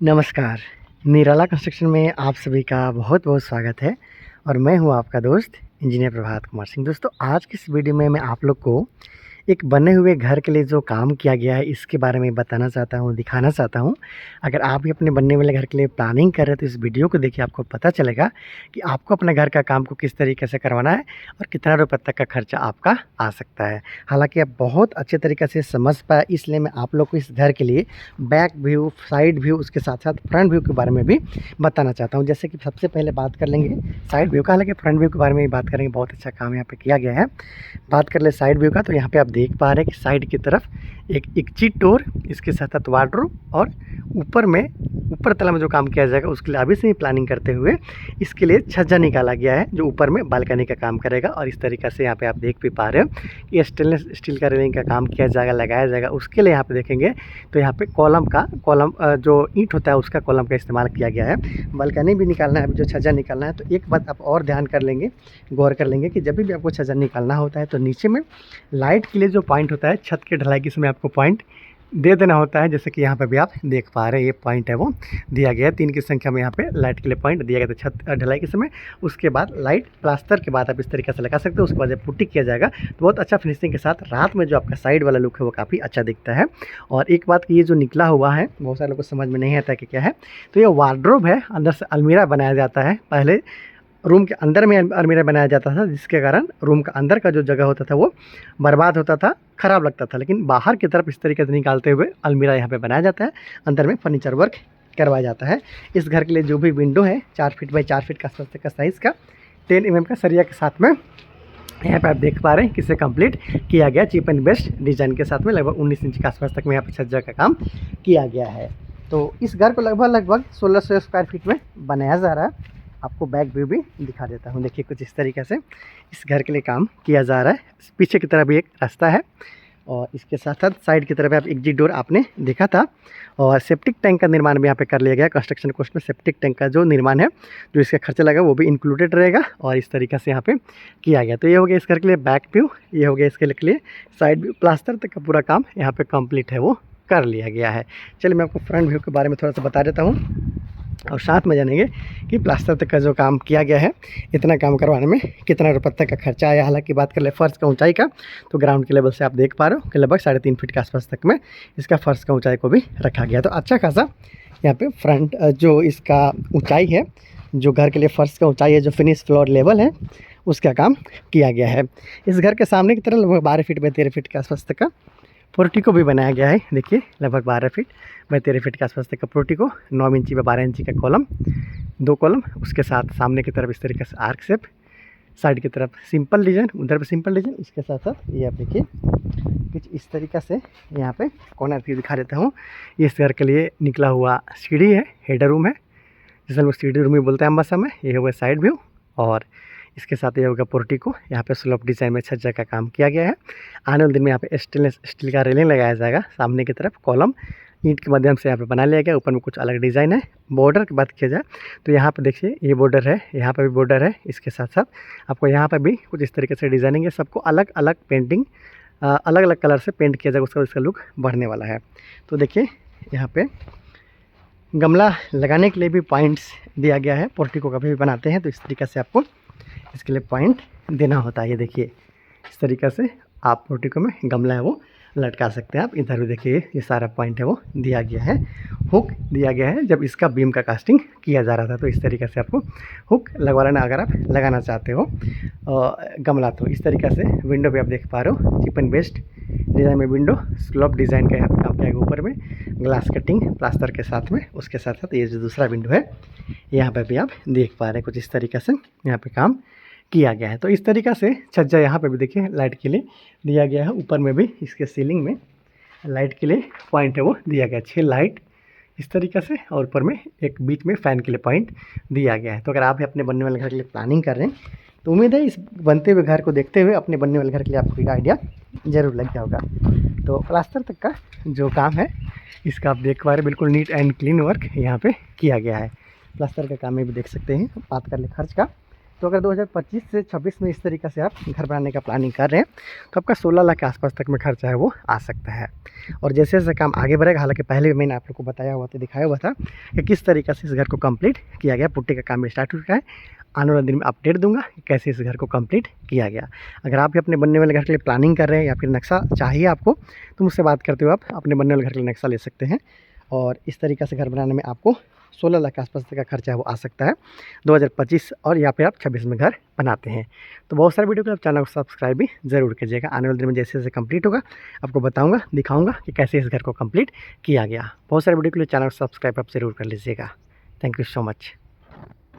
नमस्कार। निराला कंस्ट्रक्शन में आप सभी का बहुत बहुत स्वागत है और मैं हूं आपका दोस्त इंजीनियर प्रभात कुमार सिंह। दोस्तों, आज की इस वीडियो में मैं आप लोग को एक बने हुए घर के लिए जो काम किया गया है इसके बारे में बताना चाहता हूं, दिखाना चाहता हूं। अगर आप भी अपने बनने वाले घर के लिए प्लानिंग कर रहे हैं तो इस वीडियो को देखिए, आपको पता चलेगा कि आपको अपने घर का काम को किस तरीके से करवाना है और कितना रुपये तक का खर्चा आपका आ सकता है। हालाँकि आप बहुत अच्छे तरीके से समझ पाए, इसलिए मैं आप लोग को इस घर के लिए बैक व्यू, साइड व्यू, उसके साथ-साथ फ्रंट व्यू के बारे में भी बताना चाहता हूँ। जैसे कि सबसे पहले बात कर लेंगे साइड व्यू का, हालाँकि फ्रंट व्यू के बारे में भी बात करेंगे। बहुत अच्छा काम यहाँ पे किया गया है। बात कर ले साइड व्यू का, तो यहाँ पे आप देख पा रहे हैं कि साइड की तरफ एक एग्जिट डोर, इसके साथ-साथ वार्डरोब और ऊपर तला में जो काम किया जाएगा उसके लिए अभी से ही प्लानिंग करते हुए इसके लिए छज्जा निकाला गया है जो ऊपर में बालकनी का काम करेगा। और इस तरीक़े से यहाँ पे आप देख भी पा रहे हो कि स्टेनलेस स्टील का रेलिंग का काम किया जाएगा, लगाया जाएगा। उसके लिए यहाँ पे देखेंगे तो यहाँ पे कॉलम जो ईंट होता है उसका कॉलम का इस्तेमाल किया गया है। बालकनी भी निकालना है, अभी जो छज्जा निकालना है। तो एक बात आप और ध्यान कर लेंगे, गौर कर लेंगे कि जब भी आपको छज्जा निकालना होता है तो नीचे में लाइट के लिए जो पॉइंट होता है, छत की ढलाई के समय आपको पॉइंट दे देना होता है। जैसे कि यहाँ पे भी आप देख पा रहे हैं, ये पॉइंट है वो दिया गया है 3 की संख्या में। यहाँ पे लाइट के लिए पॉइंट दिया गया था छत ढलाई के समय। उसके बाद लाइट प्लास्टर के बाद आप इस तरीके से लगा सकते हो। उसके बाद जब पुट्टी किया जाएगा तो बहुत अच्छा फिनिशिंग के साथ रात में जो आपका साइड वाला लुक है वो काफ़ी अच्छा दिखता है। और एक बात, ये जो निकला हुआ है बहुत सारे लोगों को समझ में नहीं आता कि क्या है। तो ये वार्डरोब है, अंदर से अलमीरा बनाया जाता है। पहले रूम के अंदर में अलमीरा बनाया जाता था, जिसके कारण रूम का अंदर का जो जगह होता था वो बर्बाद होता था, ख़राब लगता था। लेकिन बाहर की तरफ इस तरीके से निकालते हुए अलमीरा यहाँ पे बनाया जाता है, अंदर में फर्नीचर वर्क करवाया जाता है। इस घर के लिए जो भी विंडो है 4 फीट बाई 4 फीट का साइज़ का 10 mm का सरिया के साथ में यहाँ पे आप देख पा रहे हैं किसे कंप्लीट किया गया चीप एंड बेस्ट डिज़ाइन के साथ में। लगभग 19 इंच के आसपास तक में यहाँ पे छज्जा का काम किया गया है। तो इस घर को लगभग 1600 स्क्वायर फीट में बनाया जा रहा है। आपको बैक व्यू भी दिखा देता हूँ। देखिए कुछ इस तरीके से इस घर के लिए काम किया जा रहा है। पीछे की तरफ भी एक रास्ता है और इसके साथ साथ साइड की तरफ आप एग्जिट डोर आपने देखा था। और सेप्टिक टैंक का निर्माण भी यहाँ पे कर लिया गया। कंस्ट्रक्शन कॉस्ट में सेप्टिक टैंक का जो निर्माण है, जो इसका खर्चा लगा वो भी इंक्लूडेड रहेगा और इस तरीके से यहाँ पे किया गया। तो ये हो गया इस घर के लिए बैक व्यू, ये हो गया इसके लिए साइड व्यू। प्लास्टर तक का पूरा काम यहाँ पे कंप्लीट है वो कर लिया गया है। चलिए मैं आपको फ्रंट व्यू के बारे में थोड़ा सा बता देता हूँ और साथ में जानेंगे कि प्लास्टर तक का जो काम किया गया है, इतना काम करवाने में कितना रुपये तक का खर्चा आया। हालांकि बात कर ले फर्श का ऊंचाई का, तो ग्राउंड के लेवल से आप देख पा रहे हो कि लगभग 3.5 फीट के आसपास तक में इसका फर्श का ऊंचाई को भी रखा गया। तो अच्छा खासा यहाँ पे फ्रंट जो इसका ऊंचाई है, जो घर के लिए फर्श का ऊंचाई है, जो फिनिश फ्लोर लेवल है, उसका काम किया गया है। इस घर के सामने की तरफ लगभग 12 फीट बाई 13 फीट के आसपास तक का पोर्टिको भी बनाया गया है। देखिए लगभग 12 फीट बाई 13 फीट के आसपास तक का पोर्टिको, 9 इंची व 12 इंची का कॉलम, 2 कॉलम, उसके साथ सामने की तरफ इस तरीके से आर्क शेप, साइड की तरफ सिंपल डिज़ाइन, उधर पे सिंपल डिज़ाइन। इसके साथ साथ ये आप देखिए कुछ इस तरीक़े से यहाँ पे कॉर्नर व्यू दिखा देता हूँ। ये इस घर के लिए निकला हुआ सीढ़ी है, हेडर रूम है, जिसे लोग सीढ़ी रूम ही बोलते हैं अम्बासा में। ये हुआ साइड व्यू और इसके साथ ये होगा पोर्टिको। यहाँ पे स्लोप डिज़ाइन में छज्जा का काम किया गया है। आने वाले दिन में यहाँ पे स्टेनलेस स्टील का रेलिंग लगाया जाएगा। सामने की तरफ कॉलम ईंट के माध्यम से यहाँ पे बना लिया गया। ऊपर में कुछ अलग डिज़ाइन है। बॉर्डर की बात किया जाए तो यहाँ पे देखिए ये बॉर्डर है, यहाँ पे भी बॉर्डर है। इसके साथ साथ आपको यहाँ पे भी कुछ इस तरीके से डिज़ाइनिंग है। सबको अलग अलग पेंटिंग, अलग अलग कलर से पेंट किया जाएगा, उसका लुक बढ़ने वाला है। तो देखिए यहाँ पे गमला लगाने के लिए भी पॉइंट्स दिया गया है। पोर्टिको का भी बनाते हैं तो इस तरीके से आपको इसके लिए पॉइंट देना होता है। ये देखिए इस तरीक़े से आप पोर्टिको में गमला है वो लटका सकते हैं। आप इधर भी देखिए ये सारा पॉइंट है वो दिया गया है। हुक दिया गया है जब इसका बीम का कास्टिंग किया जा रहा था, तो इस तरीके से आपको हुक लगवा लेना अगर आप लगाना चाहते हो गमला। तो इस तरीके से विंडो भी आप देख पा रहे हो, चीप एंड बेस्ट डिज़ाइन में विंडो, स्लोप डिज़ाइन का यहाँ पे काम किया गया। ऊपर में ग्लास कटिंग प्लास्टर के साथ में, उसके साथ साथ ये जो दूसरा विंडो है यहाँ पे भी आप देख पा रहे हैं। कुछ इस तरीके से यहाँ पे काम किया गया है। तो इस तरीक़ा से छज्जा यहाँ पे भी देखिए लाइट के लिए दिया गया है। ऊपर में भी इसके सीलिंग में लाइट के लिए पॉइंट है वो दिया गया है, 6 लाइट इस तरीक़े से, और ऊपर में एक बीच में फ़ैन के लिए पॉइंट दिया गया है। तो अगर आप भी अपने बनने वाले घर के लिए प्लानिंग कर रहे हैं तो उम्मीद है इस बनते हुए घर को देखते हुए अपने बनने वाले घर के लिए आपको एक आइडिया ज़रूर लग गया होगा। तो प्लास्टर तक का जो काम है इसका आप देख पा रहे, बिल्कुल नीट एंड क्लीन वर्क यहाँ पे किया गया है। प्लास्टर का काम में भी देख सकते हैं। बात कर ले खर्च का, तो अगर 2025 से 26 में इस तरीक़े से आप घर बनाने का प्लानिंग कर रहे हैं तो आपका 16 लाख के आसपास तक में खर्चा है वो आ सकता है। और जैसे जैसे काम आगे बढ़ेगा, हालांकि पहले भी मैंने आप लोग को बताया हुआ था, दिखाया हुआ था कि किस तरीक़े से इस घर को कंप्लीट किया गया, पुट्टी का काम स्टार्ट हो चुका है। आने वाले दिन में अपडेट दूंगा कि कैसे इस घर को कंप्लीट किया गया। अगर आप भी अपने बनने वाले घर के लिए प्लानिंग कर रहे हैं या फिर नक्शा चाहिए आपको, तो मुझसे बात करते हुए आप अपने बनने वाले घर के लिए नक्शा ले सकते हैं। और इस तरीक़े से घर बनाने में आपको 16 लाख के आसपास तक का खर्चा है वो आ सकता है 2025, और या फिर आप 26 में घर बनाते हैं। तो बहुत सारे वीडियो को आप चैनल को सब्सक्राइब भी ज़रूर कीजिएगा। आने वाले दिन में जैसे जैसे कंप्लीट होगा आपको बताऊंगा, दिखाऊंगा कि कैसे इस घर को कंप्लीट किया गया। बहुत सारे वीडियो के लिए चैनल को सब्सक्राइब आप ज़रूर कर लीजिएगा। Thank you so much.